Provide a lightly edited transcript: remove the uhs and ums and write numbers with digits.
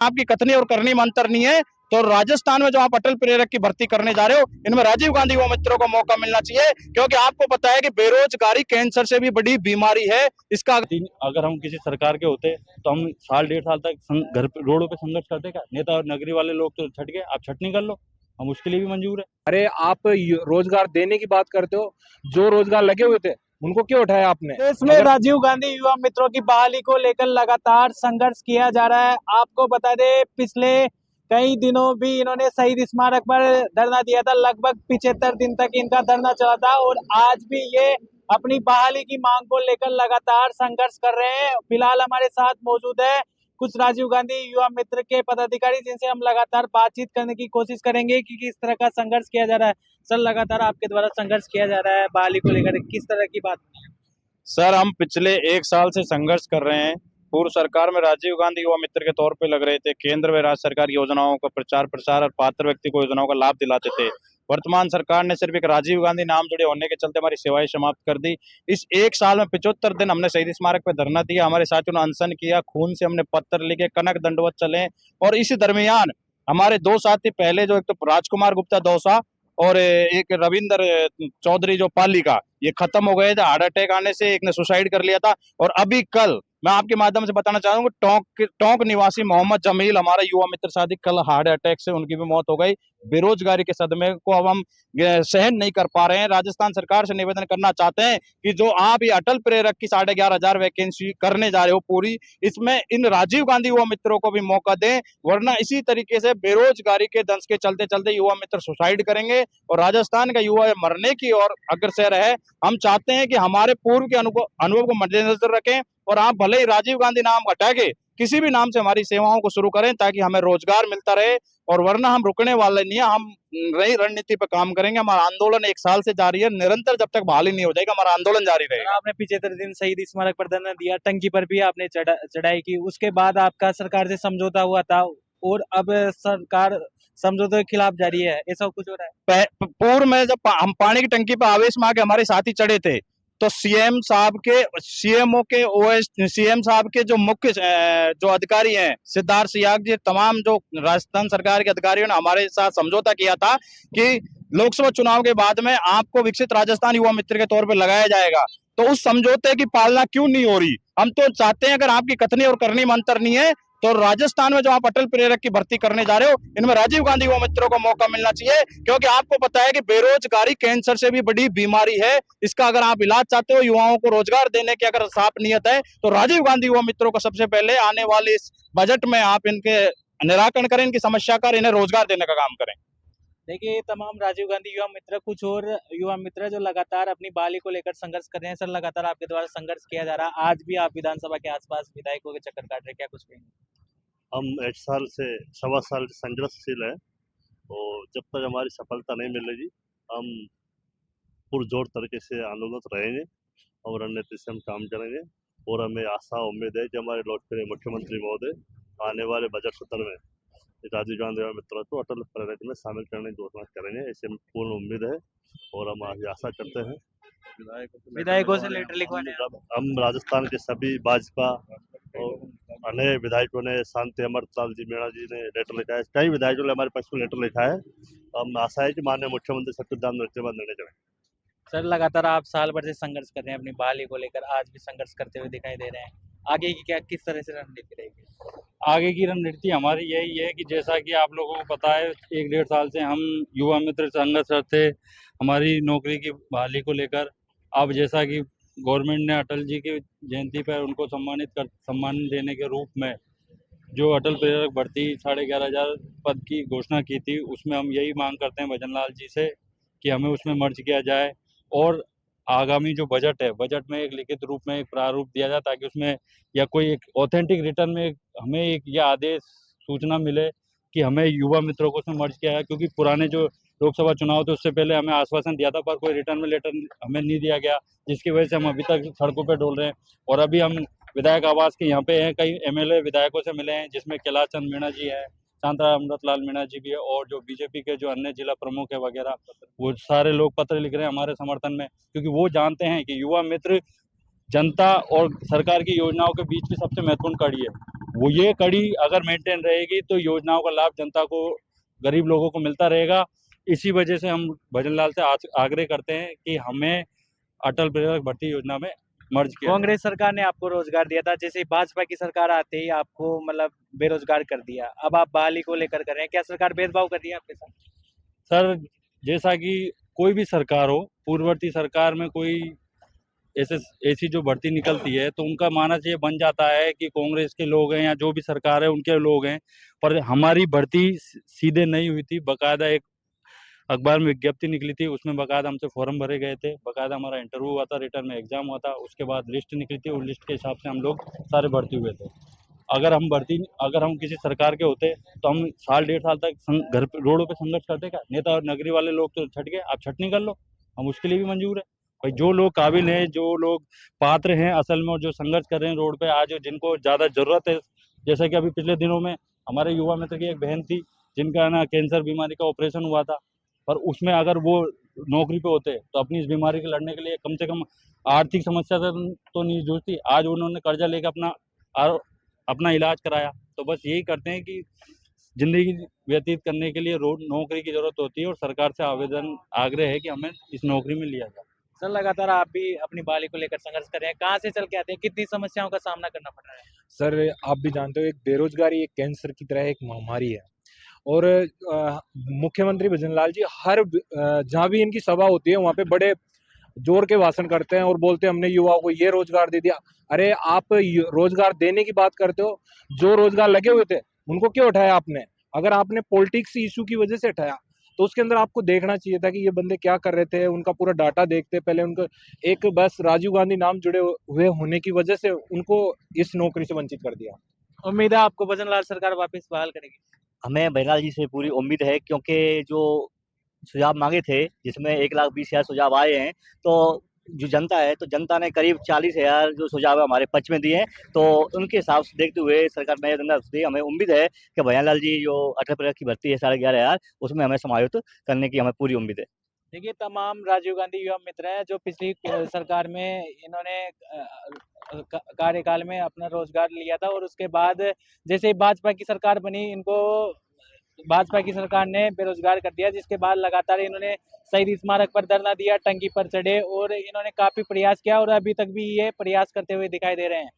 आपकी कथनी और करनी में अंतर नहीं है। तो राजस्थान में जो आप अटल प्रेरक की भर्ती करने जा रहे हो, इनमें राजीव गांधी युवा मित्रों को मौका मिलना चाहिए, क्योंकि आपको पता है कि बेरोजगारी कैंसर से भी बड़ी बीमारी है। इसका अगर हम किसी सरकार के होते तो हम साल डेढ़ साल तक घर पे रोडों पे संघर्ष करते क्या? नेता और नगरी वाले लोग तो छट गए, आप छटनी कर लो, हम उसके लिए भी मंजूर है। अरे आप रोजगार देने की बात करते हो, जो रोजगार लगे हुए थे उनको क्यों उठाया आपने? देश में राजीव गांधी युवा मित्रों की बहाली को लेकर लगातार संघर्ष किया जा रहा है। आपको बता दें, पिछले कई दिनों भी इन्होंने शहीद स्मारक पर धरना दिया था। लगभग 75 दिन तक इनका धरना चला था और आज भी ये अपनी बहाली की मांग को लेकर लगातार संघर्ष कर रहे हैं। फिलहाल हमारे साथ मौजूद है कुछ राजीव गांधी युवा मित्र के पदाधिकारी, जिनसे हम लगातार बातचीत करने की कोशिश करेंगे कि किस तरह का संघर्ष किया जा रहा है। सर, लगातार आपके द्वारा संघर्ष किया जा रहा है बहाली को लेकर, किस तरह की बात? सर, हम पिछले 1 साल से संघर्ष कर रहे हैं। पूर्व सरकार में राजीव गांधी युवा मित्र के तौर पे लग रहे थे, केंद्र व राज्य सरकार की योजनाओं का प्रचार प्रसार और पात्र व्यक्ति को योजनाओं का लाभ दिलाते थे। वर्तमान सरकार ने सिर्फ एक राजीव गांधी नाम जुड़े होने के चलते हमारी सेवाएं समाप्त कर दी। इस 1 साल में 75 दिन हमने शहीद स्मारक पे धरना दिया, हमारे साथियों ने अनशन किया, खून से हमने पत्र लिखे, कनक दंडवत चले। और इसी दरमियान हमारे 2 साथी पहले, जो एक तो राजकुमार गुप्ता दौसा और एक रविंद्र चौधरी जो पाली का, ये खत्म हो गए थे हार्ट अटैक आने से। एक ने सुसाइड कर लिया था। और अभी कल मैं आपके माध्यम से बताना चाहूंगा, टोंक निवासी मोहम्मद जमील, हमारा युवा मित्र साथी, कल हार्ट अटैक से उनकी भी मौत हो गई। बेरोजगारी के सदमे को अब हम सहन नहीं कर पा रहे हैं। राजस्थान सरकार से निवेदन करना चाहते हैं कि जो आप ये अटल प्रेरक की 11,500 वैकेंसी करने जा रहे हो पूरी, इसमें इन राजीव गांधी युवा मित्रों को भी मौका दें, वरना इसी तरीके से बेरोजगारी के दंश के चलते चलते युवा मित्र सुसाइड करेंगे और राजस्थान का युवा मरने की ओर अग्रसर है। हम चाहते हैं कि हमारे पूर्व के अनुभव को मद्देनजर रखें और आप भले ही राजीव गांधी नाम हटा के किसी भी नाम से हमारी सेवाओं को शुरू करें, ताकि हमें रोजगार मिलता रहे। और वरना हम रुकने वाले नहीं है, हम नई रणनीति पर काम करेंगे। हमारा आंदोलन 1 साल से जारी है, निरंतर, जब तक बहाली नहीं हो जाएगा हमारा आंदोलन जारी रहेगा। आपने 75 दिन शहीद स्मारक पर धरना दिया, टंकी पर भी आपने चढ़ाई की, उसके बाद आपका सरकार से समझौता हुआ था और अब सरकार समझौते के खिलाफ जा रही है, ऐसा कुछ हो रहा है? पूर्व में जब हम पानी की टंकी पर आवेश में आके हमारे साथी चढ़े थे, तो सीएम साहब के जो मुख्य जो अधिकारी हैं, सिद्धार्थ सियाग जी, तमाम जो राजस्थान सरकार के अधिकारियों ने हमारे साथ समझौता किया था कि लोकसभा चुनाव के बाद में आपको विकसित राजस्थान युवा मित्र के तौर पर लगाया जाएगा। तो उस समझौते की पालना क्यों नहीं हो रही? हम तो चाहते हैं, अगर आपकी कथनी और करनी में अंतर नहीं है, तो राजस्थान में जो आप अटल प्रेरक की भर्ती करने जा रहे हो, इनमें राजीव गांधी युवा मित्रों को मौका मिलना चाहिए, क्योंकि आपको पता है कि बेरोजगारी कैंसर से भी बड़ी बीमारी है। इसका अगर आप इलाज चाहते हो, युवाओं को रोजगार देने की अगर साफ नियत है, तो राजीव गांधी युवा मित्रों को सबसे पहले आने वाले इस बजट में आप इनके निराकरण करें, इनकी समस्या का, इन्हें रोजगार देने का काम करें। देखिए, ये तमाम राजीव गांधी युवा मित्र, कुछ और युवा मित्र जो लगातार अपनी बहाली को लेकर संघर्ष कर रहे हैं। सर, लगातार आपके द्वारा संघर्ष किया जा रहा है, आज भी आप विधानसभा के आसपास विधायकों के चक्कर काट रहे हैं, क्या कुछ कहेंगे? हम 1 साल से 1.25 साल से संघर्षशील है और जब तक हमारी सफलता नहीं मिलेगी हम पुरजोर तरीके से आंदोलन रहेंगे और रणनीति से हम काम करेंगे। और हमें आशा उम्मीद है कि हमारे लोकप्रिय मुख्यमंत्री महोदय आने वाले बजट सत्र में राजीव गांधी मित्रों को अटल प्रेरक में शामिल करने की घोषणा करेंगे, ऐसे पूर्ण उम्मीद है और हम आशा करते हैं। विधायकों से लेटर लिखवाने हम राजस्थान के सभी भाजपा और अन्य विधायकों ने, शांति अमरपाल जी मीणा जी ने लेटर लिखा है, कई विधायकों ने हमारे पक्ष में लेटर लिखा है। हम आशा है कि माननीय मुख्यमंत्री सत्यदान निर्णय करें। सर, लगातार आप साल भर से संघर्ष कर रहे हैं अपनी बहाली को लेकर, आज भी संघर्ष करते हुए दिखाई दे रहे हैं। आगे की क्या, किस तरह से रणनीति रहेगी? आगे की रणनीति हमारी यही है कि जैसा कि आप लोगों को पता है, 1 डेढ़ साल से हम युवा मित्र संघर्ष करते हमारी नौकरी की बहाली को लेकर। अब जैसा कि गवर्नमेंट ने अटल जी की जयंती पर उनको सम्मान देने के रूप में जो अटल प्रेरक भर्ती 11,500 पद की घोषणा की थी, उसमें हम यही मांग करते हैं भजन लाल जी से कि हमें उसमें मर्ज किया जाए और आगामी जो बजट है, बजट में एक लिखित रूप में एक प्रारूप दिया जाए, ताकि उसमें या कोई एक ऑथेंटिक रिटर्न में हमें एक यह आदेश सूचना मिले कि हमें युवा मित्रों को उसमें मर्ज किया है। क्योंकि पुराने जो लोकसभा चुनाव थे उससे पहले हमें आश्वासन दिया था, पर कोई रिटर्न में लेटर हमें नहीं दिया गया, जिसकी वजह से हम अभी तक सड़कों पर डोल रहे हैं। और अभी हम विधायक आवास के यहाँ पे हैं, कई एमएलए विधायकों से मिले हैं, जिसमें कैलाश चंद मीणा जी है, शांता अमृतलाल मीणा जी भी है, और जो बीजेपी के जो अन्य जिला प्रमुख है वगैरह, वो सारे लोग पत्र लिख रहे हैं हमारे समर्थन में, क्योंकि वो जानते हैं कि युवा मित्र जनता और सरकार की योजनाओं के बीच की सबसे महत्वपूर्ण कड़ी है। वो ये कड़ी अगर मेंटेन रहेगी तो योजनाओं का लाभ जनता को, गरीब लोगों को मिलता रहेगा। इसी वजह से हम भजन लाल से आग्रह करते हैं कि हमें अटल पेंशन भर्ती योजना में मर्ज किया जाए। कांग्रेस सरकार ने आपको रोजगार दिया था, जैसे ही भाजपा की सरकार आते ही आपको मतलब बेरोजगार कर दिया। अब आप बहाली को लेकर कर रहे हैं, क्या सरकार भेदभाव कर रही है आपके साथ? सर, जैसा कि कोई भी सरकार हो, पूर्ववर्ती सरकार में कोई ऐसे ऐसी जो भर्ती निकलती है तो उनका मानस ये बन जाता है कि कांग्रेस के लोग हैं या जो भी सरकार है उनके लोग हैं। पर हमारी भर्ती सीधे नहीं हुई थी, बकायदा एक अखबार में विज्ञप्ति निकली थी, उसमें बकायदा हमसे फॉर्म भरे गए थे, बकायदा हमारा इंटरव्यू हुआ था, रिटर्न में एग्जाम हुआ था, उसके बाद लिस्ट निकली थी, उस लिस्ट के हिसाब से हम लोग सारे भर्ती हुए थे। अगर हम किसी सरकार के होते तो हम साल 1.5 साल तक घर पे रोडों पे संघर्ष करते क्या? नेता और नगरी वाले लोग तो छट गए, आप छटनी कर लो, हम उसके लिए भी मंजूर है। भाई जो लोग काबिल हैं, जो लोग पात्र हैं असल में और जो संघर्ष कर रहे हैं रोड पे आज, जिनको ज़्यादा ज़रूरत है, जैसा कि अभी पिछले दिनों में हमारे युवा मित्र की एक बहन थी जिनका ना कैंसर बीमारी का ऑपरेशन हुआ था, पर उसमें अगर वो नौकरी पे होते तो अपनी इस बीमारी के लड़ने के लिए कम से कम आर्थिक समस्या से तो नहीं जूझती। आज उन्होंने कर्जा लेकर अपना इलाज कराया। तो बस यही करते हैं कि ज़िंदगी व्यतीत करने के लिए रोज़ नौकरी की ज़रूरत होती है और सरकार से आग्रह है कि हमें इस नौकरी में लिया जाए। सर लगातार आप भी अपनी बहाली को लेकर संघर्ष कर रहे हैं, कहाँ से चल के आते हैं, कितनी समस्याओं का सामना करना पड़ रहा है? सर, आप भी जानते हो एक बेरोजगारी एक कैंसर की तरह एक महामारी है। और मुख्यमंत्री भजनलाल जी जहाँ भी इनकी सभा होती है वहाँ पे बड़े जोर के भाषण करते हैं और बोलते हैं हमने युवाओं को ये रोजगार दे दिया। अरे आप रोजगार देने की बात करते हो, जो रोजगार लगे हुए थे उनको क्यों उठाया आपने? अगर आपने पॉलिटिक्स इशू की वजह से उठाया तो उसके अंदर आपको देखना चाहिए था कि ये बंदे क्या कर रहे थे, उनका पूरा डाटा देखते पहले। उनको एक बस राजीव गांधी नाम जुड़े हुए होने की वजह से उनको इस नौकरी से वंचित कर दिया। उम्मीद है आपको भजनलाल सरकार वापस बहाल करेगी। हमें बहरलाल जी से पूरी उम्मीद है, क्योंकि जो सुझाव मांगे थे जिसमें 1,20,000 सुझाव आए हैं, तो जो जनता है तो जनता ने करीब 40,000 जो सुझाव हमारे पक्ष में दिए हैं। तो उनके हिसाब से देखते हुए सरकार नया धंधा दी, हमें उम्मीद है कि भैयालाल जी जो अटल पेंशन की भर्ती है 11,500 उसमें हमें समायोजित करने की हमें पूरी उम्मीद है। देखिए तमाम राजीव गांधी युवा मित्र हैं जो पिछली सरकार में इन्होंने कार्यकाल में अपना रोजगार लिया था और उसके बाद जैसे ही भाजपा की सरकार बनी इनको भाजपा की सरकार ने बेरोजगार कर दिया, जिसके बाद लगातार इन्होंने शहीद स्मारक पर धरना दिया, टंकी पर चढ़े और इन्होंने काफी प्रयास किया और अभी तक भी ये प्रयास करते हुए दिखाई दे रहे हैं।